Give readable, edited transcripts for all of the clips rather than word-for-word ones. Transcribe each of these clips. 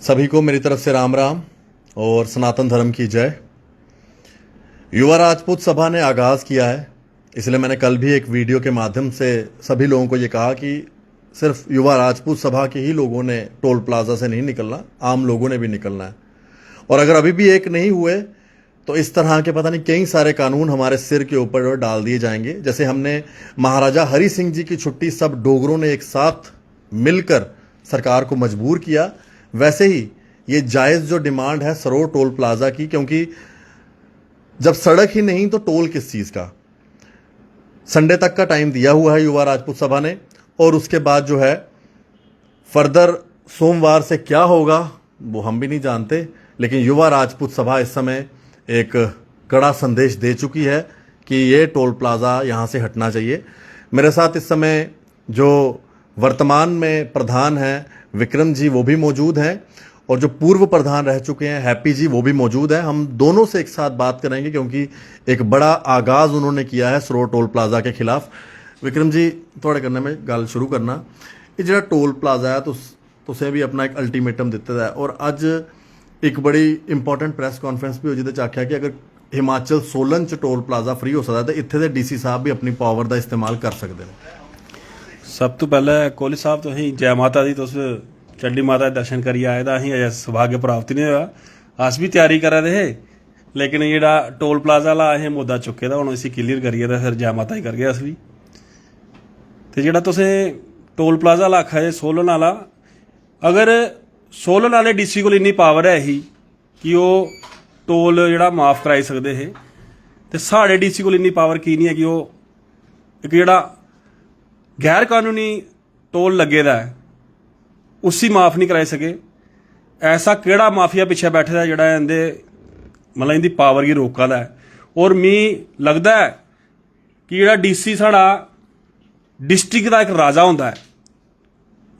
सभी को मेरी तरफ से राम राम और सनातन धर्म की जय। युवा राजपूत सभा ने आगाज़ किया है, इसलिए मैंने कल भी एक वीडियो के माध्यम से सभी लोगों को ये कहा कि सिर्फ युवा राजपूत सभा के ही लोगों ने टोल प्लाजा से नहीं निकलना, आम लोगों ने भी निकलना है। और अगर अभी भी एक नहीं हुए तो इस तरह के पता नहीं कई सारे कानून हमारे सिर के ऊपर डाल दिए जाएंगे। जैसे हमने महाराजा हरि सिंह जी की छुट्टी सब डोगरों ने एक साथ मिलकर सरकार को मजबूर किया, वैसे ही ये जायज़ जो डिमांड है सरोर टोल प्लाजा की, क्योंकि जब सड़क ही नहीं तो टोल किस चीज़ का। संडे तक का टाइम दिया हुआ है युवा राजपूत सभा ने, और उसके बाद जो है फर्दर सोमवार से क्या होगा वो हम भी नहीं जानते। लेकिन युवा राजपूत सभा इस समय एक कड़ा संदेश दे चुकी है कि ये टोल प्लाज़ा यहाँ से हटना चाहिए। मेरे साथ इस समय जो वर्तमान में प्रधान हैं विक्रम जी वो भी मौजूद हैं, और जो पूर्व प्रधान रह चुके हैं हैप्पी जी वो भी मौजूद हैं। हम दोनों से एक साथ बात करेंगे क्योंकि एक बड़ा आगाज़ उन्होंने किया है सरोर टोल प्लाज़ा के खिलाफ। विक्रम जी थोड़े करने में गल शुरू करना, ये जो टोल प्लाज़ा है तुसें भी अपना एक अल्टीमेटम दिता है, और अज एक बड़ी इंपॉर्टेंट प्रैस कॉन्फ्रेंस भी हो जिहदे च आख्या कि अगर हिमाचल सोलन च टोल प्लाज़ा फ्री हो सकता तो इत्थे दे डीसी साहब भी अपनी पावर का इस्तेमाल कर सकते हैं। सब तो पहले कोहली साहब तो जय माता दी, तुस चंडी माता दे दर्शन करिए आए दा अजें सौभाग्य प्राप्त नहीं होया। अस भी तैयारी करा दे हे, लेकिन जेह्ड़ा टोल प्लाजा आह्ला असें मुद्दा चुके दा, हुण इसी क्लीयर करिए ते फिर जय माता दी करगे अस भी। ते जेह्ड़ा तुसें टोल प्लाजा आह्ला आखा जे सोलन आह्ला, अगर सोलन आह्ले डीसी कोल इन्नी पावर है ही कि ओह् टोल जेह्ड़ा माफ़ कराई सकदे हे, ते साढ़े डीसी कोल इन्नी पावर की नहीं है कि ओह् एक जेह्ड़ा गैर कानूनी टोल लगे दा है उसी माफ़ नहीं कराई सके। ऐसा केड़ा माफिया पिछे बैठे दा जेह्ड़ा इंदे मतलब इंदी पावर गी रोका दा है। और मी लगदा है कि जेह्ड़ा डीसी साढ़ा डिस्ट्रिक्ट दा एक राजा होंदा है,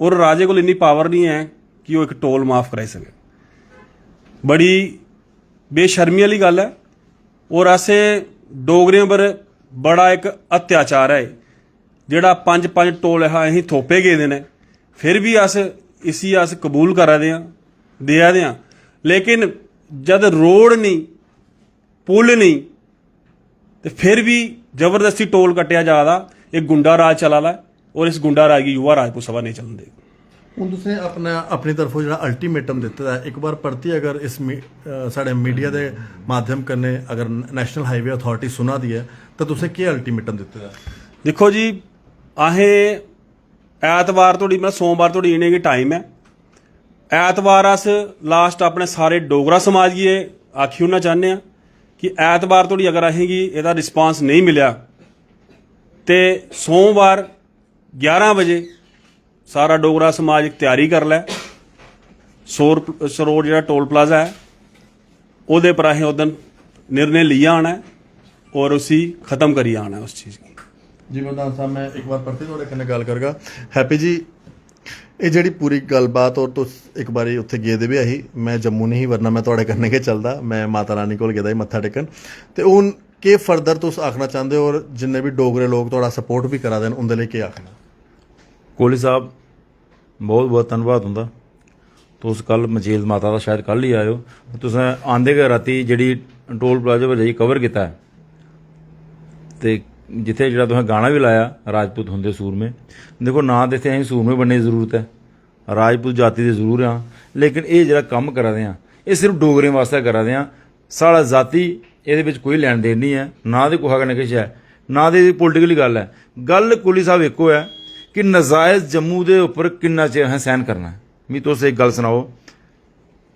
और राजे कोल इन्नी पावर नहीं है कि ओह् एक टोल माफ़ कराई सके। बड़ी बेशर्मी आह्ली गल्ल है, और असें डोगरें पर बड़ा एक अत्याचार है जेह्ड़ा पंज टोल असीं थोपे गेदे ने, फिर भी अस इसी अस कबूल करा दे देआ दे। लेकिन जद रोड नहीं पुल नहीं तो फिर भी जबरदस्ती टोल कट्टिया जा रहा, एक गुंडा राज चला दा, और इस गुंडा राज की युवा राजपूत सभा नहीं चलन देगी। हूँ तुसें अपनी तरफों जो अल्टीमेटम दिता है, एक बार परती अगर इस साढ़े मीडिया के माध्यम कन्नै अगर नैशनल हाईवे अथॉरिटी सुना दी है तो तुसें केह् अल्टीमेटम दिता है? देखो जी, असें ऐतवार तोड़ी मतलब सोमवार तोड़ी इनें गी टाइम है। ऐतवार अस लास्ट अपने सारे डोगरा समाज गी आखी ओड़ना चाहते हैं कि ऐतवार तोड़ी अगर असें गी एह्दा रिस्पांस नहीं मिलेआ तो सोमवार 11 बजे सारा डोगरा समाज तैयारी कर लै। सरोर जेह्ड़ा टोल प्लाजा है ओह्दे पर असें उस दिन निर्णय लिया आना है और उसी खत्म करियै आना है उस चीज़ की। जी प्रधान साहब, मैं एक बार परती थोड़े कन्नै गल करगा। हैप्पी जी, ये जेह्ड़ी पूरी गलबात, और तुस एक बारी उत्थे गेदे भी ऐही, मैं जम्मू नहीं वरना मैं थोड़े कन्नै गै चलदा, मैं माता रानी कोल गेदा ही मत्था टेकन। ते हून केह् फर्दर तुस आखना चाहते हो, और जिन्ने भी डोगरे लोग थोड़ा सपोर्ट भी करा दे न उंदे लेई केह् आखना? कोहली साहब बहुत बहुत धन्नवाद तुंदा। तुस कल मचेल माता दा शायद कल ही आए हो, तुसें आंदे गै राती जेह्ड़ी टोल प्लाजा पर जाइयै कवर कीता है, ते जिथे जेह्ड़ा तुसें गाना भी लाया राजपूत होंदे सूरमे। देखो ना तो इत्थै असें सूरमे बनने की जरूरत है, राजपूत जाति दे जरूर हाँ, लेकिन ये जेह्ड़ा कम्म करा दे आं एह् सिर्फ डोगरें वास्ते करा दे आं। साढ़ा जाति एह्दे बिच कोई लैन देन नहीं है, ना ते कुसै कन्नै किश है, ना ते पोलिटिकल गल्ल है। गल्ल कोहली साहब इक्को है कि नजायज़ जम्मू दे उप्पर किन्ना चिर असें सहन करना है। मी तुस एक गल सनाओ,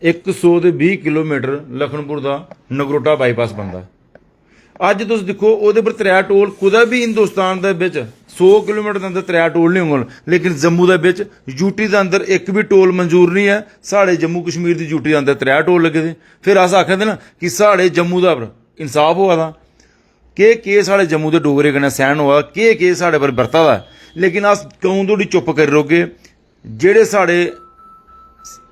120 किलोमीटर लखनपुर दा नगरोटा बाईपास बनदा, अज तुस दिक्खो ओह्दे पर 3 टोल। कुदै भी हिंदुस्तान दे बिच 100 किलोमीटर दे अंदर 3 टोल नहीं होङन, लेकिन जम्मू दे बिच यूटी दे अंदर एक भी टोल मंजूर नहीं है। साढ़े जम्मू कश्मीर दी यूटी दे अंदर 3 टोल लगे दे। फिर अस आखदे ना कि साढ़े जम्मू दा इंसाफ होआ दा, केह् साढ़े जम्मू दे डोगरे कन्नै सैह्न होआ, केह् साढ़े पर बरता दा है। लेकिन अस कदूं धोड़ी चुप करी रौह्गे? जेह्ड़े साढ़े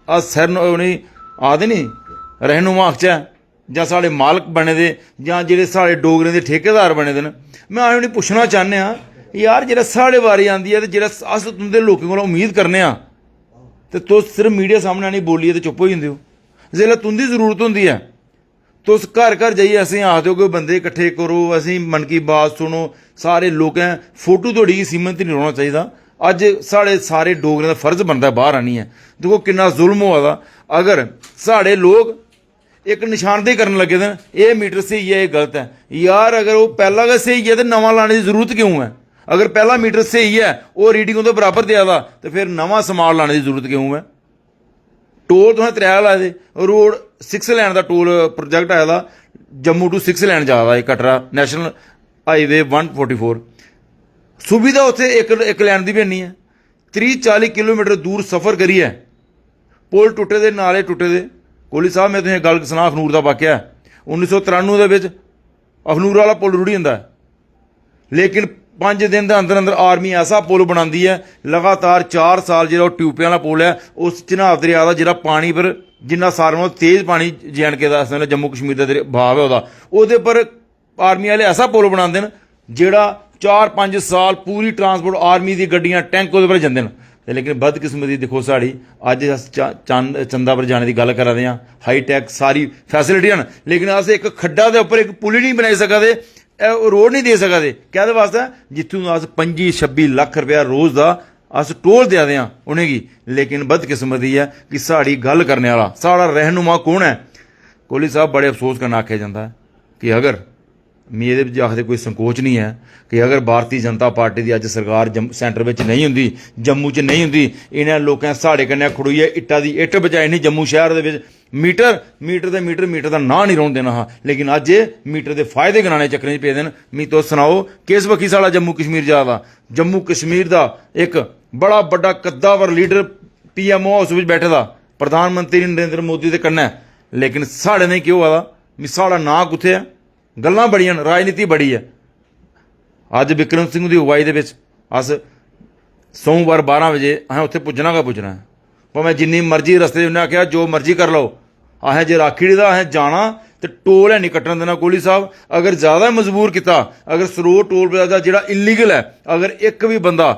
अस सर उ'नेंगी आखदे नी रहनुमा आखचै, जां साढ़े मालक बने दे, जां जेह्ड़े साढ़े डोगरें दे ठेकेदार बने दे न, मैं उ'नेंगी पुच्छना चाहन्ने आं यार जेह्ड़ा साढ़े बारी आंदी है ते जेह्ड़ा अस तुं'दे लोकें कोला उम्मीद करने आं ते तुस सिर्फ मीडिया सामने आनी बोलिए ते चुप होई जंदे हो। जिसलै तुंदी जरूरत होंदी है तुस घर घर जाइए असें आखदे हो कि बंदे इकट्ठे करो, असें मन की बात सुनो, सारे लोकें फोटो धोड़ी गी सीमत नहीं रौह्ना चाहिदा। अज्ज साढ़े सारे डोगरें दा फर्ज बनदा बाहर आनियै, दिक्खो किन्ना जुल्म होआ दा। अगर साढ़े लोग एक निशानदेही करन लगे दे न, एह् मीटर स्हेई है, एह् गलत है। यार अगर वो पहला गै स्हेई है तो नवां लाने की जरूरत क्यों है? अगर पहला मीटर स्हेई है, वो रीडिंग उहदे बराबर देआ दा, तो फिर नवां समान लाने की जरूरत क्यों है? टोल तुसें 3 लाए दे, रोड 6 लैन का टोल प्रोजैक्ट आया दा, जम्मू टू 6 लैन जा दा कटरा नैशनल हाईवे 144। सुविधा उत्थे एक लैन की भी नहीं है। 30-40 किलोमीटर दूर सफ़र करिए, पुल टुटे दे, नाले टुटे दे। कोहली साहब मैं तुसें गल सना अखनूर का वाकया है। 1993 के अखनूर वाला पुल रुढ़ी जंदा है, लेकिन 5 दिन के अंदर अंदर आर्मी ऐसा पुल बनाती है, लगातार 4 साल जो ट्यूबे वाला पुल है, उस चिनाब दरिया का जो पानी पर जिन्ना सारे नालों तेज़ पानी JNK का इस वेले जम्मू कश्मीर का भाव है वो पर आर्मी वाले ऐसा पुल बनाते हैं जोड़ा 4-5 साल पूरी ट्रांसपोर्ट आर्मी की गड्डियां टैंक उहदे पर जाते हैं। लेकिन बदकिस्मती देखो साड़ी, अज अस चंदा पर जाने की गल करा दे हां, हाईटैक सारी फैसिलिटियां, लेकिन अस एक खड्डा के उपर एक पुल ही नहीं बनाई सकते, रोड नहीं दे सकते। कहदे वास्ते जित्थों अस 25-26 लाख रुपया रोज़ का अस टोल देआ दे उनेंगी। लेकिन बदकिस्मती है कि साड़ी गल करने वाला साड़ा रहनुमा कौन है? कोहली साहब बड़े अफसोस करना आख्या जाता है कि अगर मेरे आखदे कोई संकोच नहीं है कि अगर भारतीय जनता पार्टी की अज सरकार सेंटर में नहीं होंदी, जम्मू च नहीं होंदी, इन्हें लोगों साढ़े कन्नै खड़ोइयै इट्टा दी इट्ट बजाई नहीं जम्मू शहर के मीटर का नां नहीं रौन देना हा। लेकिन अज मीटर के फायदे गिनाने चक्करें च पेदे न। मी तुस सनाओ किस बक्खी साढ़ा जम्मू कश्मीर जा दा? जम्मू कश्मीर का एक बड़ा बड़ा कद्दावर लीडर PMO हाउस में बैठे दा, प्रधानमंत्री नरेंद्र मोदी के कन्नै, लेकिन साढ़े नहीं क्यों होआ दा? मी साढ़ा नां कुत्थे है? गल्लां बड़ियां न, राजनीति बड़ी है। अज बिक्रम सिंह की अगुवाई दे अस सोमवार 12 बजे असें उत्थे पुज्जना गै पुज्जना है, भावें जिन्नी मर्जी रस्ते उन्हें आख्या जो मर्जी कर लो, असें जे राखी दा असें जाना तो टोल है नहीं कट्टन देना। कोहली साहब अगर ज़्यादा मजबूर किया, अगर सरोर टोल प्लाजा जिहड़ा इलीगल है, अगर एक भी बंदा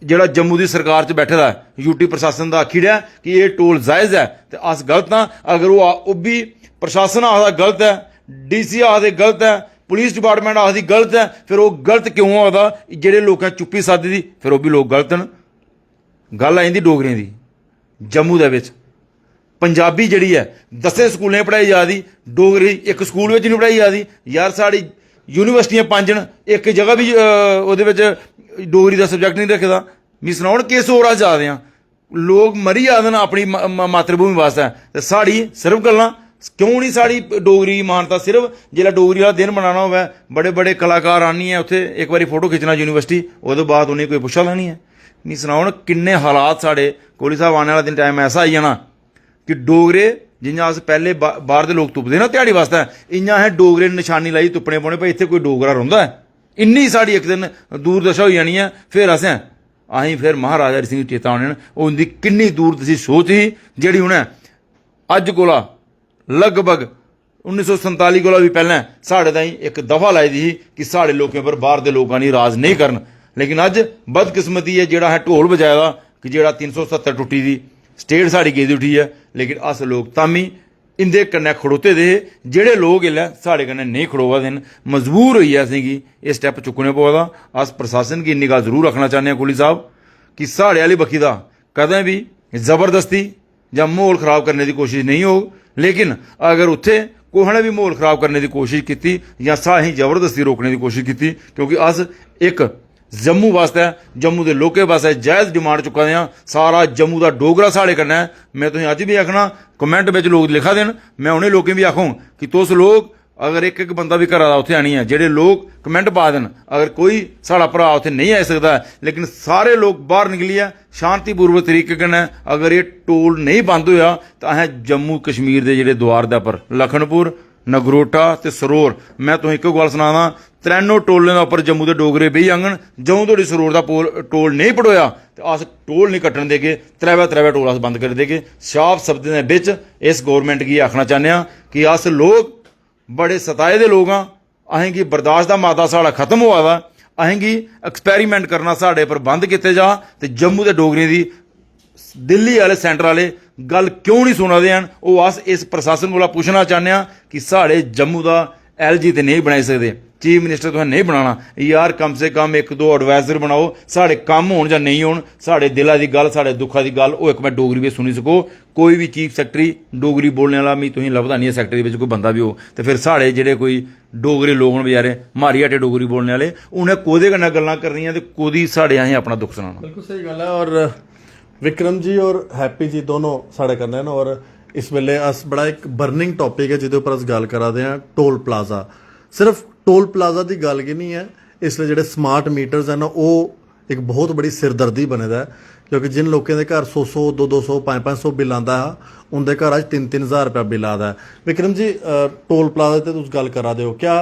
जिहड़ा जम्मू की सरकार च बैठे दा है, UT प्रशासन का आखी रहा कि ये टोल जायज़ है, तो अस गलत हाँ। अगर वो भी प्रशासन आखदा गलत है, DC आखदे गलत है, पुलिस डिपार्टमेंट आखदी गलत है, फिर वो गलत क्यों होदा? जेहड़े लोकें चुप्पी साधी दी, फिर वो भी लोग गलत न। गल आई जंदी डोगरें दी। जम्मू दे विच पंजाबी जिहड़ी है 10 स्कूलें पढ़ाई जा दी, डोगरी एक स्कूल में नहीं पढ़ाई जा दी। यार साड़ी यूनिवर्सिटियां 5 न, एक जगह भी उहदे विच डोगरी का सब्जैक्ट नहीं रखे दा। मी सनाओ किस होर अस जा दे आं? लोग मरी जादे न अपनी मातृभूमि वास्ते, ते साड़ी सिर्फ गल्लां क्यों नहीं? साड़ी डोगरी मानता सिर्फ जिसलै डोगरी वाला दिन मनाना होवे, बड़े बड़े कलाकार आनिए उत्थे एक बारी फोटो खिच्चना यूनिवर्सिटी, उसदे बाद उन्हें कोई पुच्छा दा नहीं है। मी सनाओ किन्ने हालात साढ़े। कोहली साहब आने वाला दिन टाइम ऐसा आई जाना कि डोगरे जियां अस पहले बाहर दे लोग तुपदे ना ध्याड़ी वास्ते, इयां असें डोगरे निशानी लाई तुप्पने पौने भाई इत्थे कोई डोगरा रौंह्दा है। इन्नी साड़ी एक दिन दूरदशा होई जानी है। फिर असें फिर महाराजा हरि सिंह चेता आने, उनकी किन्नी दूरदर्शी सोच ही जिहड़ी उ'नें अज्ज कोला लगभग 1947 कोला भी पहले साढ़े ताईं एक दफा लाई दी ही कि साढ़े लोगों पर बाहर के लोगों ने राज नहीं करन। लेकिन अज बदकिस्मती है जेड़ा है ढोल बजाया दा कि जेड़ा 370 टुट्टी दी स्टेट साड़ी गेदी उठी है, लेकिन अस लोग तामी इंदे कन्नै खड़ोते दे हे। जेड़े लोग इसलै साढ़े कन्नै नहीं खड़ोआ दे न, मजबूर होइयै असेंगी एह् स्टैप चुक्कने पवा दा। अस प्रशासन गी इन्नी गल जरूर रखना चाहते हैं कोहली साहब कि साढ़े आह्ली बक्खी दा कदें भी जबरदस्ती जां माहौल खराब करने की कोशिश नहीं होग। लेकिन अगर उत्थे कुसै ने भी माहौल खराब करने की कोशिश की या असें जबरदस्ती रोकने की कोशिश की, क्योंकि अस एक जम्मू वास्ते जम्मू के लोकें वास्ते जायज़ डिमांड चुका दे, सारा जम्मू का डोगरा साढ़े कन्नै। मैं तुसें अज भी आखना कमेंट में लोग लिखा देन, मैं उन्हें लोगों भी आखूँ कि तुस लोग अगर एक बंदा भी घरा दा उत्थे आनी है, जेडे लोग कमेंट पा देन, अगर कोई साढ़ा भरा उत्थे नहीं आई सकता, लेकिन सारे लोग बाहर निकलिए शांतिपूर्वक तरीके कन्नै अगर ये टोल नहीं बंद होया तो असें जम्मू कश्मीर के जेडे द्वार दे पर लखनपुर, नगरोटा ते सरोर, मैं तुसें एक गल सनाना, 3 टोलें उपर जम्मू के डोगरे बेही जाङन। जदों धोड़ी सरोर का टोल नहीं पड़ोया तो अस टोल नहीं कट्टन देगे, त्रै टोल अस बंद कर देगे। साफ शब्दें दे विच इस गौरमेंट गी आखना चाहते हैं कि अस लोग बड़े सताए दे लोग हाँ, असेंगी बर्दाश्त का मादा साढ़ा खत्म होआ दा, असेंगी एक्सपैरीमेंट करना साढ़े पर बंद किते जा, ते जम्मू के डोगरें की ਦਿੱਲੀ ਵਾਲੇ ਸੈਂਟਰ ਵਾਲੇ ਗੱਲ ਕਿਉਂ ਨਹੀਂ ਸੁਣਦੇ ਹਨ। ਉਹ ਅਸ ਇਸ ਪ੍ਰਸ਼ਾਸਨ ਕੋਲ ਪੁੱਛਣਾ ਚਾਹੁੰਦੇ ਆ ਕਿ ਸਾਡੇ ਜੰਮੂ ਦਾ LG ਤੇ ਨਹੀਂ ਬਣਾਈ ਸਕਦੇ, ਚੀਫ ਮਿਨਿਸਟਰ ਤੁਸੀਂ ਨਹੀਂ ਬਣਾਉਣਾ ਯਾਰ, ਕਮ ਸੇ ਕਮ 1-2 ਐਡਵਾਈਜ਼ਰ ਬਣਾਓ, ਸਾਡੇ ਕੰਮ ਹੋਣ ਜਾਂ ਨਹੀਂ ਹੋਣ, ਸਾਡੇ ਦਿਲਾਂ ਦੀ ਗੱਲ, ਸਾਡੇ ਦੁੱਖਾਂ ਦੀ ਗੱਲ ਉਹ ਇੱਕ ਮੈਂ ਡੋਗਰੀ ਵਿੱਚ ਸੁਣੀ ਸਕੋ। ਕੋਈ ਵੀ ਚੀਫ ਸੈਕਟਰੀ ਡੋਗਰੀ ਬੋਲਣ ਵਾਲਾ ਵੀ ਤੁਸੀਂ ਲੱਭਦਾ ਨਹੀਂ ਹੈ ਸੈਕਟਰੀ ਵਿੱਚ ਕੋਈ ਬੰਦਾ ਵੀ ਹੋ, ਤੇ ਫਿਰ ਸਾਡੇ ਜਿਹੜੇ ਕੋਈ ਡੋਗਰੇ ਲੋਕ ਹਨ ਵਿਚਾਰੇ ਮਾਰੀ ਹਟੇ ਡੋਗਰੀ ਬੋਲਣ ਵਾਲੇ, ਉਹਨੇ ਕੋਦੇ ਕन्नै ਗੱਲਾਂ ਕਰਨੀਆਂ ਤੇ ਕੋਦੀ ਸਾਡੇ ਅਸੀਂ ਆਪਣਾ ਦੁੱਖ ਸੁਣਾਉਣਾ। बिल्कुल सही गल है। और विक्रम जी और हैप्पी जी दोनों साढ़े करने हैं। और इस वेले अस बड़ा एक बर्निंग टॉपिक है जिहदे उपर अस गल करा दे हां, टोल प्लाजा। सिर्फ टोल प्लाजा की गल की नहीं है, इसलिए जिहड़े स्मार्ट मीटर्स हैं ना वो एक बहुत बड़ी सिरदर्दी बने दा है, क्योंकि जिन लोगों के घर 100-100 200-200 500-500 बिल आता है उनके घर अज 3-3 हज़ार रुपया बिल आता है। विक्रम जी टोल प्लाजा ते तुस गल करा दे हो, क्या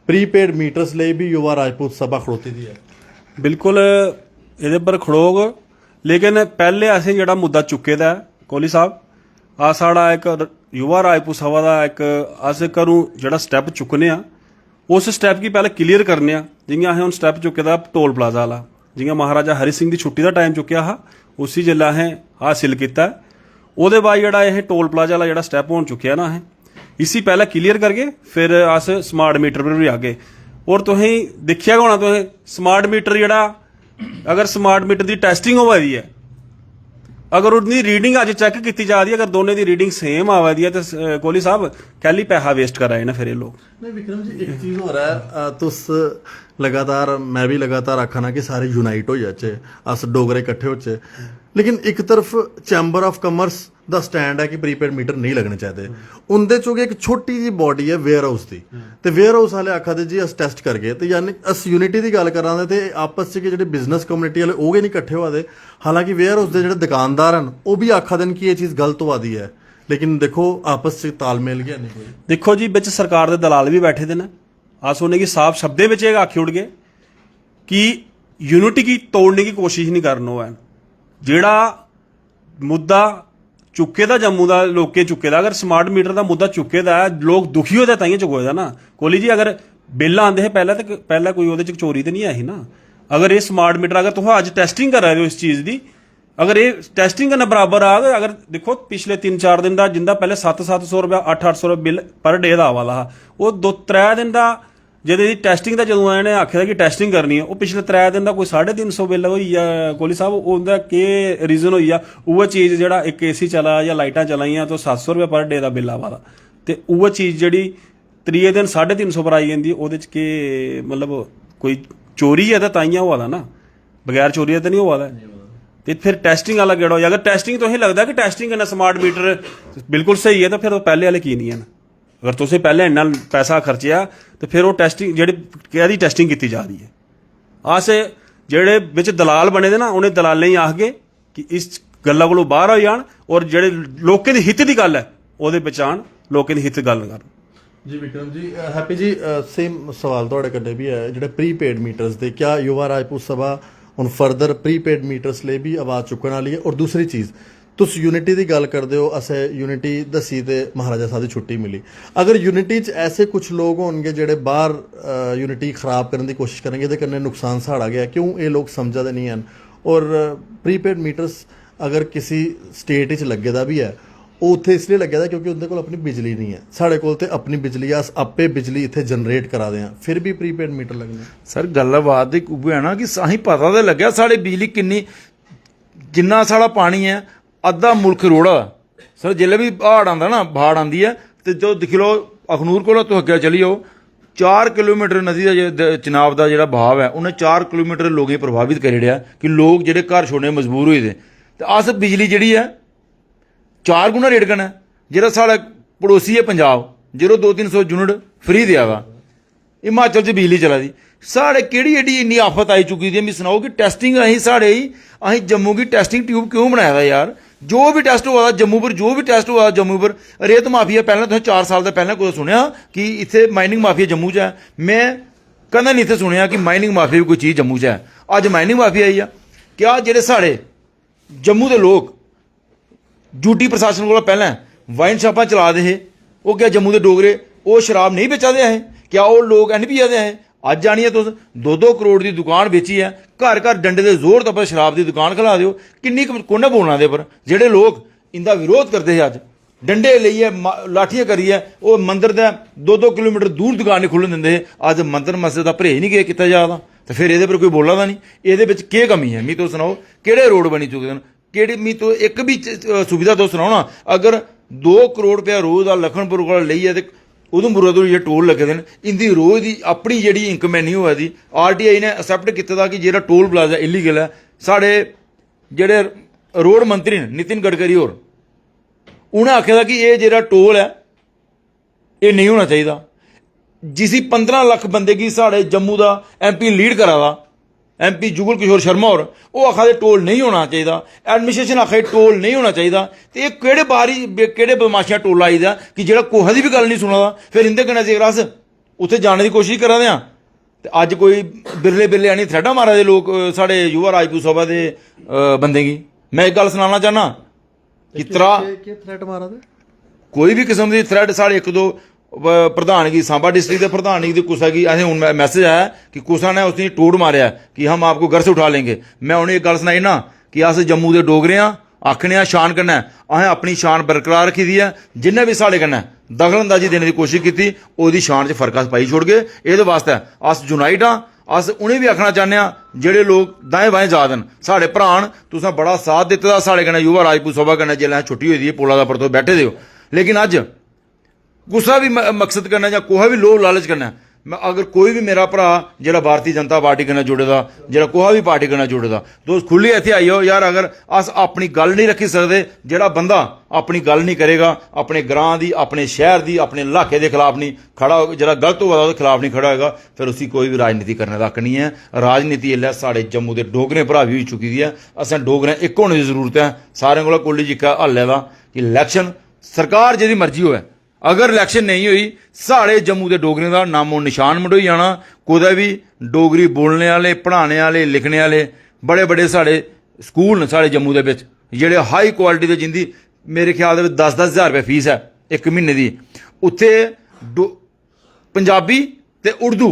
प्रीपेड मीटर्स लिए भी युवा राजपूत सभा खड़ोती दी है? बिल्कुल ਇਹਦੇ पर खड़ोग, लेकिन पहले असें ਜਿਹੜਾ ਮੁੱਦਾ ਚੁੱਕੇ ਦਾ ਕੋਹਲੀ ਸਾਹਿਬ ਆ ਸਾਡਾ ਇੱਕ युवा राजपूत सभा ਦਾ ਇੱਕ ਅਸ ਕਰੂ ਜਿਹੜਾ ਸਟੈਪ ਚੁੱਕਨੇ ਆ ਉਸ ਸਟੈਪ ਕੀ ਪਹਿਲੇ ਕਲੀਅਰ ਕਰਨੇ ਆ। ਜਿਵੇਂ ਅਸੀਂ ਹੁਣ ਸਟੈਪ ਚੁੱਕੇ ਦਾ ਟੋਲ ਪਲਾਜ਼ਾ ਵਾਲਾ, ਜਿਵੇਂ ਮਹਾਰਾਜਾ ਹਰੀ ਸਿੰਘ ਦੀ ਛੁੱਟੀ ਦਾ ਟਾਈਮ ਚੁੱਕਿਆ ਆ ਉਸੇ ਜਿਲਾ ਅਸੀਂ ਹਾਸਿਲ ਕੀਤਾ। ਉਹਦੇ ਬਾਅਦ ਜਿਹੜਾ ਇਹ ਟੋਲ ਪਲਾਜ਼ਾ ਵਾਲਾ ਜਿਹੜਾ ਸਟੈਪ ਹੋਣ ਚੁੱਕਿਆ ਨਾ ਅਸੀਂ ਇसी ਪਹਿਲਾਂ ਕਲੀਅਰ ਕਰਕੇ ਫਿਰ ਅਸ ਸਮਾਰਟ ਮੀਟਰ ਪਰ ਵੀ ਆ ਗਏ। ਔਰ ਤੁਸੀਂ ਦੇਖਿਆ ਹੋਣਾ ਤੁਸੀਂ ਸਮਾਰਟ ਮੀਟਰ ਜਿਹੜਾ अगर स्मार्ट मीटर की टैसटिंग होवा दी है, अगर उनकी रीडिंग अज चैक की जा रही है, अगर दोनों की रीडिंग सेम आवा दी है तो कोहली साहब कैली पैसा वेस्ट कर रहे हैं फिर ये लोग। नहीं विक्रम जी एक चीज़ हो रहा है, तुस लगातार मैं भी लगातार आखा ना कि सारे यूनाइट हो जाचे, अस डोगरे इकट्ठे होचे, लेकिन एक तरफ chamber of commerce the stand ਹੈ ਕਿ ਪ੍ਰੀਪੇਡ ਮੀਟਰ ਨਹੀਂ ਲੱਗਣੇ ਚਾਹੀਦੇ। ਉਹਦੇ ਚੋਂ ਇੱਕ ਛੋਟੀ ਜੀ ਬੋਡੀ ਹੈ ਵੇਅਰ ਹਾਊਸ ਦੀ, ਤੇ ਵੇਅਰ ਹਾਊਸ ਵਾਲੇ ਆਖਦੇ ਜੀ ਅਸ ਟੈਸਟ ਕਰ ਗਏ, ਤੇ ਯਾਨੀ ਅਸ ਯੂਨਿਟੀ ਦੀ ਗੱਲ ਕਰਾਂਦੇ ਤੇ ਆਪਸ 'ਚ ਜਿਹੜੇ ਬਿਜ਼ਨਸ ਕਮਿਊਨਿਟੀ ਵਾਲੇ ਉਹ ਨਹੀਂ ਇਕੱਠੇ ਹੋਆਦੇ। ਹਾਲਾਂਕਿ ਵੇਅਰ ਹਾਊਸ ਦੇ ਜਿਹੜੇ ਦੁਕਾਨਦਾਰ ਹਨ ਉਹ ਵੀ ਆਖਦੇ ਨੇ ਕਿ ਇਹ ਚੀਜ਼ ਗਲਤ ਹੋਆਦੀ ਹੈ, ਲੇਕਿਨ ਦੇਖੋ ਆਪਸ 'ਚ ਤਾਲਮੇਲ ਗਿਆ ਨਹੀਂ ਕੋਈ। ਦੇਖੋ ਜੀ ਵਿੱਚ ਸਰਕਾਰ ਦੇ ਦਲਾਲ ਵੀ ਬੈਠੇ ਦੇ ਨੇ, ਆਸ ਉਹਨੇ ਕਿ ਸਾਫ ਸ਼ਬਦੇ ਵਿੱਚ ਇਹ ਆਖੀ ਉੜ ਗਏ ਕਿ यूनिटी की तोड़ने की कोशिश नहीं करनो है। ਜਿਹੜਾ ਮੁੱਦਾ ਚੁੱਕੇ ਦਾ ਜੰਮੂ ਦਾ ਲੋਕੇ ਚੁੱਕੇ ਦਾ, ਅਗਰ ਸਮਾਰਟ ਮੀਟਰ ਦਾ ਮੁੱਦਾ ਚੁੱਕੇ ਦਾ ਲੋਕ ਦੁਖੀ ਹੋ ਜਾ ਤਾਂ ਹੀ ਚੁੱਕੇ ਦਾ ਨਾ ਕੋਹਲੀ ਜੀ। ਅਗਰ ਬਿੱਲ ਆਉਂਦੇ ਹੈ ਪਹਿਲਾਂ ਕੋਈ ਉਹਦੇ ਚ ਚੋਰੀ ਤੇ ਨਹੀਂ ਆਈ ਨਾ। ਅਗਰ ਇਹ ਸਮਾਰਟ ਮੀਟਰ ਅਗਰ ਤੁਸੀਂ ਅੱਜ ਟੈਸਟਿੰਗ ਕਰ ਰਹੇ ਹੋ ਇਸ ਚੀਜ਼ ਦੀ, अगर ये टेस्टिंग करना बराबर आ गए, अगर देखो पिछले 3-4 दिन का जिंदा पहले 700 रुपया 800 रुपया बिल पर डे का आवा हा, वो 2-3 दिन का जदे टेस्टिंग का जो इन्हें आखिया कि टेस्टिंग करनी है, वो पिछले 3 दिन का कोई 350 बिल हुई है। कोहली साहब उनका के रीजन हुई है? वो चीज़ जो एक AC चला या लाइटा चलाइया तो 700 रुपया पर डे का बिल आवा, तो वो चीज़ जी त्रीए दिन 350 पर आई जाती, वो के मतलब कोई चोरी है तो ताइयां हुआ ना, बगैर चोरी तो नहीं हुआ। तो फिर टेस्टिंग वाला गेड़ा हो, अगर टेस्टिंग तो लगता है कि टेस्टिंग करना स्मार्ट मीटर बिल्कुल सही है, तो फिर वो पहले वाले की नहीं है ना। अगर तुसें पहले इन्ना पैसा खर्चया तो फिर वो टेस्टिंग जेह्ड़ी टेस्टिंग की जा रही है। अस जेह्ड़े बिच दलाल बने दे ना, उन्हें दलालें गी आखगे कि इस गल्ला कोलों बाहर हो जान और जेह्ड़े लोकें दे हित दी गल्ल है ओहदे बिच आन, लोकें दी हित गल्ल करन। जी विक्रम जी, हैप्पी जी सेम सवाल तुहाडे कन्नै भी है, जेह्ड़े प्रीपेड मीटर्स दे क्या युवा राजपूत सभा ਹੁਣ ਫਰਦਰ ਪ੍ਰੀਪੇਡ ਮੀਟਰਸ ਲਈ ਵੀ ਆਵਾਜ਼ ਚੁੱਕਣ ਵਾਲੀ ਹੈ? ਔਰ ਦੂਸਰੀ ਚੀਜ਼, ਤੁਸੀਂ ਯੂਨਿਟੀ ਦੀ ਗੱਲ ਕਰਦੇ ਹੋ, ਅਸੇ ਯੂਨਿਟੀ ਦਸੀ ਤੇ ਮਹਾਰਾਜਾ ਸਾਹਿਬ ਦੀ ਛੁੱਟੀ ਮਿਲੀ। ਅਗਰ ਯੂਨਿਟੀ 'ਚ ਐਸੇ ਕੁਝ ਲੋਕ ਹੋਣਗੇ ਜਿਹੜੇ ਬਾਹਰ ਯੂਨਿਟੀ ਖਰਾਬ ਕਰਨ ਦੀ ਕੋਸ਼ਿਸ਼ ਕਰਨਗੇ, ਇਹਦੇ ਕੰਨੇ ਨੁਕਸਾਨ ਸਾੜਾ ਗਿਆ, ਕਿਉਂ ਇਹ ਲੋਕ ਸਮਝਦੇ ਨਹੀਂ ਹਨ? ਔਰ ਪ੍ਰੀਪੇਡ ਮੀਟਰਸ ਅਗਰ ਕਿਸੇ ਸਟੇਟ 'ਚ ਲੱਗੇ ਦਾ ਵੀ ਹੈ, ਉਹ ਉੱਥੇ ਇਸ ਲਈ ਲੱਗਿਆ ਦਾ ਕਿਉਂਕਿ ਉਹਦੇ ਕੋਲ ਆਪਣੀ ਬਿਜਲੀ ਨਹੀਂ ਹੈ। ਸਾਡੇ ਕੋਲ ਤੇ ਆਪਣੀ ਬਿਜਲੀ ਆ, ਆਪੇ ਬਿਜਲੀ ਇੱਥੇ ਜਨਰੇਟ ਕਰਾਦੇ ਆ, ਫਿਰ ਵੀ ਪ੍ਰੀਪੇਡ ਮੀਟਰ ਲੱਗਣੇ। ਸਰ ਗੱਲਬਾਤ ਦੀ ਕੁਬੂ ਹੈ ਨਾ ਕਿ ਅਸੀਂ ਪਤਾ ਤਾਂ ਲੱਗਿਆ ਸਾਡੇ ਬਿਜਲੀ ਕਿੰਨੀ, ਜਿੰਨਾ ਸਾਡਾ ਪਾਣੀ ਹੈ ਅੱਧਾ ਮੁਲਕ ਰੋੜਾ। ਸਰ ਜਿੱਲੇ ਵੀ ਬਾੜ ਆਉਂਦਾ ਨਾ, ਬਾੜ ਆਉਂਦੀ ਹੈ ਤੇ ਜੋ ਦੇਖ ਲਓ ਅਖਨੂਰ ਕੋਲੋਂ ਤੋਂ ਅੱਗੇ ਚਲੀ ਜਾਓ, 4 ਕਿਲੋਮੀਟਰ ਨਦੀ ਦਾ ਚਨਾਬ ਦਾ ਜਿਹੜਾ ਬਹਾਵ ਹੈ ਉਹਨੇ 4 ਕਿਲੋਮੀਟਰ ਲੋਕਾਂ ਪ੍ਰਭਾਵਿਤ ਕਰ ਰਿਹਾ ਕਿ ਲੋਕ ਜਿਹੜੇ ਘਰ ਛੋੜਨੇ ਮਜਬੂਰ ਹੋਏ ਦੇ। ਤੇ ਅਸ ਬਿਜਲੀ ਜਿਹੜੀ ਹੈ 4 ਗੁਣਾ ਰੇਟ ਕਰਨਾ। ਜਿਹੜਾ ਸਾਡਾ ਪੜੋਸੀ ਹੈ ਪੰਜਾਬ, ਜਿਹੜਾ 200-300 ਯੂਨਿਟ ਫ੍ਰੀ ਦਿਆ ਵਾ, ਹਿਮਾਚਲ 'ਚ ਬਿਜਲੀ ਚਲਾ ਦੀ। ਸਾਡੇ ਕਿਹੜੀ ਐਡੀ ਇੰਨੀ ਆਫਤ ਆਈ ਚੁੱਕੀ ਦੀ ਹੈ, ਮੈਨੂੰ ਸੁਣਾਓ ਕਿ ਟੈਸਟਿੰਗ ਅਸੀਂ ਜੰਮੂ की टेस्टिंग ट्यूब क्यों बनाया था यार? जो भी टेस्ट हुआ जम्मू पर, जो भी टेस्ट हुआ जम्मू पर। रेत माफिया पहले तो 4 साल का पहले कोई सुनिया कि इतने माइनिंग माफिया जम्मू च है? मैं कदा नहीं इतने सुनिया कि माइनिंग माफिया भी कोई चीज़ जम्मू च है। अज माइनिंग माफिया आई है। क्या जेह्ड़े साढ़े जम्मू के लोग ड्यूटी प्रशासन को पहले वाइन शॉपां चला दे हे, वो क्या जम्मू के डोगरे वो शराब नहीं बेचा दे है? क्या वो लोग NPA दे हैं? ਅੱਜ ਆनी है तुस 2-2 करोड़ की दुकान बेची है, घर घर डंडे के जोर तो पर शराब की दुकान खिला दिओ, किन्नी कुन्ने बोलना दे पर जेडे लोग इंदा विरोध करते हैं अज डंडे लेइए लाठियां करिए वो मंदिर दे 2-2 किलोमीटर दूर दुकान नहीं खुल्लन दिंदे, अज मंदिर मस्जिद का परहेज नहीं किया जा रहा, तो फिर ये पर कोई बोला दा नहीं, ये केह् कमी है? मी तो सुनाओ केड़े रोड बनी चुके हैं, केड़ी मी तो एक भी सुविधा तो सुनाओ ना। अगर 2 करोड़ रुपया रोज आ लखनपुर को लेइए ते उधमपुर तो ये टोल लगे दे, इंदी रोज की अपनी जी इनकम नहीं होआ दी। RTI ने एक्सैप्ट किया कि जो टोल प्लाजा इलीगल है, साढ़े जेडे रोड मंत्री ने नितिन गडकरी होर उन्हें आख्या कि ये जो टोल है ये नहीं होना चाहिए। जिसी 15 लाख बंदे की साढ़े जम्मू का MP लीड करा दा, MP जुगल किशोर शर्मा होर वो आखा दे टोल नहीं होना चाहिए, एडमिनिस्ट्रेशन आखा टोल नहीं होना चाहिए, तो ये केड़े बारी केड़े बदमाशियां टोल आई दा कि जेड़ा कोहा दी भी गल नहीं सुना दा, फिर इंदे कन्नै जेकर अस उत्थे जाने की कोशिश करा दे ते अज कोई बिरले बिरले आनी थ्रेडा मारा दे लोग साढ़े युवा राजपूत सभा के बंदे की। मैं एक गल सुनाना चाहना कि थ्रेट मारा दे कोई भी किस्म की थ्रेड साढ़े 1-2 प्रधान की सांबा डिस्ट्रिक्ट के प्रधान की कुसा की असें हूँ मैसेज आया कि कुसा ने उसने टोड़ मारिया कि हम आपको घर से उठा लेंगे। मैं उन्हें एक गल सुनाई ना कि अस जम्मू के डोगरे हाँ, आखने शान कन्नै असें अपनी शान बरकरार रखी दी है, जिन्हें भी साढ़े कन्नै दखलअंदाजी देने की कोशिश की ओदी शान च फर्क अस पाई छोड़ गए। ये वास्ते अस यूनाइट हाँ, अस उन्हें भी आखना चाहते हैं जेडे लोग दाएं बाएं जा दन साढ़े भ्रान, तुसें बड़ा साथ दित्ते दा साढ़े कन्नै युवा राजपूत सभा कन्नै जेल्लै छुट्टी होई दी पुला दा परतो बैठे दे हो, लेकिन अज गुस्सा भी मकसद करना या कोहा भी लोभ लालच करना। मैं अगर कोई भी मेरा भरा जेड़ा भारतीय जनता पार्टी कन्नै जुड़े दा, जेड़ा कोहा भी पार्टी कन्नै जुड़े दा, तो खुली इत्थे आई हो यार। अगर अस अपनी गल नहीं रखी सकते, जेड़ा बंदा अपनी गल नहीं करेगा, अपने ग्रां दी, अपने शहर दी, अपने इलाके के खिलाफ नहीं खड़ा हो, जेड़ा गलत होगा उसके खिलाफ नहीं खड़ा होगा, फिर उसी कोई भी राजनीति करने का हक नहीं है। राजनीति इसलै साढ़े जम्मू के डोगरे भरा भी होई चुकी दी है। असें डोगरे एक होने की जरूरत है, सारें कोला कोली जिक्का हल्ले दा कि इलैक्शन सरकार जेदी मर्जी होवे, अगर इलैक्शन नहीं हुई साढ़े जम्मू के डोगरें का नामो निशान मंडोई जाना। कुदै भी डोगरी बोलने वाले, पढ़ाने वाले, लिखने वाले बड़े बड़े साढ़े स्कूल न साढ़े जम्मू के जेडे हाई क्वालिटी के, जिंदी मेरे ख्याल में 10-10 हज़ार रुपये फीस है एक महीने की, उत्थे पंजाबी ते उर्दू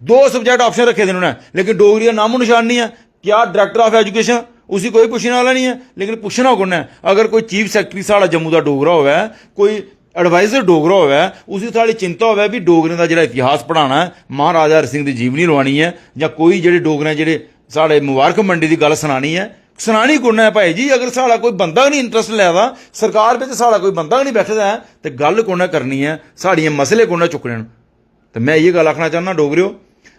2 सबजैक्ट ऑप्शन रखे दे उन्होंने, लेकिन डोगरी का नामो निशान नहीं है। क्या डायरैक्टर ऑफ एजुकेशन उसी कोई पुछने वाला नहीं है, लेकिन पुछना कौन है? अगर कोई चीफ सैकटरी साढ़ा जम्मू का डोगरा होवे, कोई एडवाइजर डोगरा होवे, उसी साड़ी चिंता होवे भी डोगरें का जो इतिहास पढ़ाना है, महाराजा हरि सिंह की जीवनी लवानी है, या कोई जेडे डोगरे जेडे साढ़े मुबारक मंडी की गल सुनानी है, सुनानी कौन है भाई जी? अगर साढ़ा कोई बंदा नहीं इंटरस्ट लैदा, सरकार में साढ़ा कोई बंदा नहीं बैठे है, तो गल कौन करनी है? साड़ियाँ मसले कौन चुकने? तो मैं ये गल आखना चाहना डोगरियो,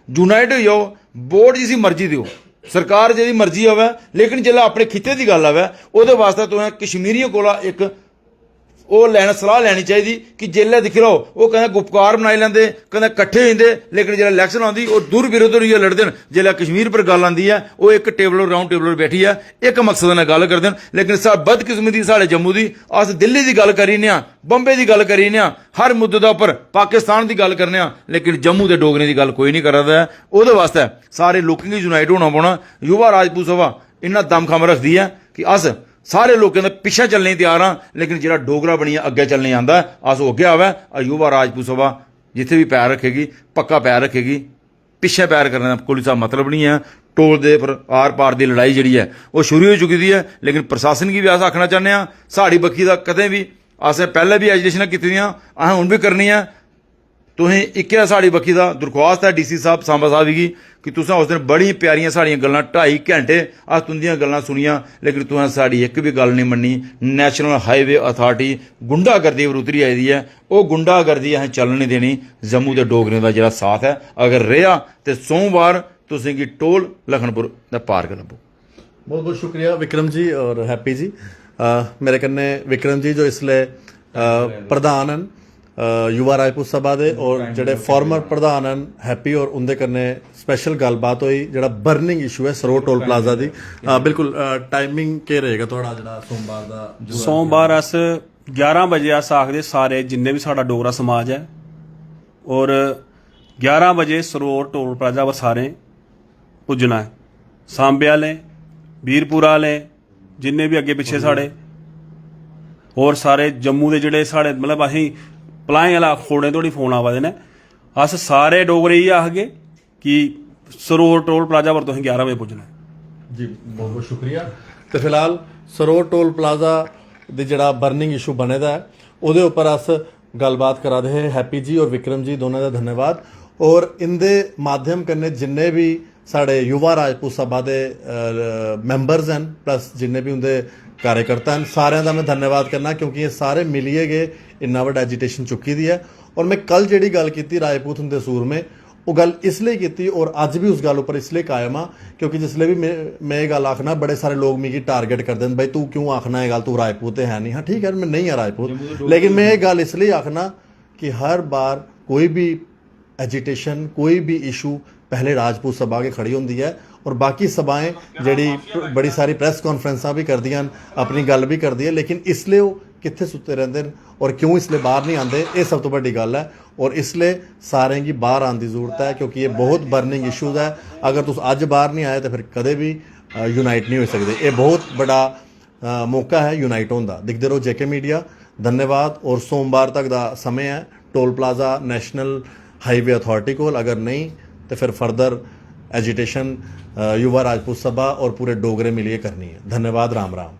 यूनाइट हो जाओ, वोट जिसी मर्जी दो, सरकार जी मर्जी होवे, लेकिन जिसलै अपने खिते की गल आवे वो वास्ते तुसें कश्मीरियों को एक वो लैना सलाह लैनी चाहिए कि जेल्लै दिक्खी लो वो कदें गुपकार बनाई लैंदे, कदें कट्ठे हो जाते, लेकिन जिसलै इलैक्शन आती वो दूर विरोध होइयै लड़दे न। जिसलै कश्मीर पर गल आती है वो एक टेबल राउंड टेबल पर बैठी है एक मकसद ने गल करते हैं, लेकिन बदकिस्मती साढ़े जम्मू की अस दिल्ली की गल करी ने, बंबे की गल करी ने, हर मुद्दे के उपर पाकिस्तान की गल करने, लेकिन जम्मू के डोगरें की गल कोई नहीं करा दा है। वो वास्ते सारे लोगों की यूनाइट होना पौना। युवा राजपूत सभा इन्ना दमखम रखती है कि अस सारे लोगों के पिछे चलने तैयार हाँ, लेकिन जो डोगरा बनिए अगे चलने आता अस अगे आवे। युवा राजपूत सभा जिथे भी पैर रखेगी पक्का पैर रखेगी, पिछे पैर करने का कोई सा मतलब नहीं है। टोल दे पर आर पार की लड़ाई जी है वो शुरू हो चुकी है, लेकिन प्रशासन की भी अस आखना चाहते हैं साड़ी बखी का कदें भी असें पहले भी एजुकेशन की असें हूँ भी करनी है। तुसें एक साड़ी बखी का दरख्वास्त है DC साहब सांबा साहब की कि तुसें उस दिन बड़ी प्यारियां साड़ियां गल्लां 2.5 घंटे अस तुंदियां गल्लां सुनियां, लेकिन तुसें साड़ी एक भी गल नहीं मन्नी। नेशनल हाईवे अथॉरिटी गुंडागर्दी पर उतरी आई दी है, वो गुंडागर्दी असें चलन नहीं देनी। जम्मू के डोगरें का जो साथ है अगर रहा तो सोमवार तुसें गी टोल लखनपुर का पार कर लभो। बहुत बहुत शुक्रिया विक्रम जी और हैप्पी जी। मेरे कन्ने विक्रम जी जो इसलिए प्रधान हैं युवा राजपूत सभा दे, और जेडे फॉर्मर प्रधान हैं हैप्पी, और उनके कन्ने स्पेशल गलबात हुई जेड़ा बर्निंग इशू है सरोर टोल प्लाजा दी। बिल्कुल टाइमिंग के रहेगा थोड़ा जेड़ा सोमवार दा? सोमवार अस 11 बजे अस आखदे सारे जिन्ने भी साडा डोगरा समाज है, और 11 बजे सरोर टोल प्लाजा पर सारे पुज्जना है। सांबे आह्ले, वीरपुरा आह्ले, जिन्ने भी अगे पिछे साढ़े, और सारे जम्मू के जेडे साढ़े मतलब असीं पलाएं आह्ला खोड़े धोड़ी फोन आवा दे ने, अस सारे डोगरे इयै आखगे ਕਿ ਸਰੋਰ ਟੋਲ ਪਲਾਜ਼ਾ ਪਰ ਤੁਸੀਂ 11 ਵਜੇ ਪੁੱਜਣਾ ਹੈ। ਜੀ ਬਹੁਤ ਬਹੁਤ ਸ਼ੁਕਰੀਆ। ਤੇ ਫਿਲਹਾਲ ਸਰੋਰ ਟੋਲ ਪਲਾਜ਼ਾ ਦੇ ਜਿਹੜਾ ਬਰਨਿੰਗ ਇਸ਼ੂ ਬਣੇ ਦਾ ਹੈ ਉਹਦੇ ਉੱਪਰ ਅਸ ਗੱਲਬਾत करा दे हैं। हैप्पी जी और विक्रम जी दोनों का धन्यवाद। और इंदे माध्यम कन्नै जिन्ने भी साढ़े युवा राजपूत सभा के मैंबर्स हैं प्लस जिन्ने भी उनके कार्यकर्ता हैं सारे का मैं धन्यवाद करना, क्योंकि ये सारे मिलिए गए इन्ना वड्डा एजीटेशन चुकी दी है। और मैं कल जिहड़ी गल की राजपूत हुंदे सूर में वो गल इसलिए की और अज भी उस गल उपर इसलिए कायम हाँ क्योंकि जिसले भी मैं ये गल आखना बड़े सारे लोग मिगी टारगेट करते हैं, भाई तू क्यों आखना है गल, तू राजपूत है नहीं। हाँ ठीक है, मैं नहीं है राजपूत, लेकिन मैं ये गल इसलिए आखना कि हर बार कोई भी एजिटेशन कोई भी इशू पहले राजपूत सभा के खड़ी होंदी है और बाकी सभाएं जड़ी बड़ी सारी प्रेस कॉन्फ्रेंसा भी करदियां अपनी गल भी करदी है, लेकिन इसलिए वो कित्थे सुते रहंदे न और क्यों इसलिए बाहर नहीं आते, ये सब तो बड़ी गल है। और इसलिए सारें की बाहर आने की जरूरत है क्योंकि ये बहुत बर्निंग इशूज़ है। अगर तुम अज बाहर नहीं आए तो फिर कदे भी यूनाइट नहीं हो सकते। ये बहुत बड़ा मौका है यूनाइट होने का। दिखते रहो जेके मीडिया। धन्यवाद। और सोमवार तक का समय है toll plaza national highway authority को, अगर नहीं तो फिर फर्दर एजिटेशन युवा राजपूत सभा और पूरे डोगरे मिलिए करनी है। धन्यवाद। राम राम।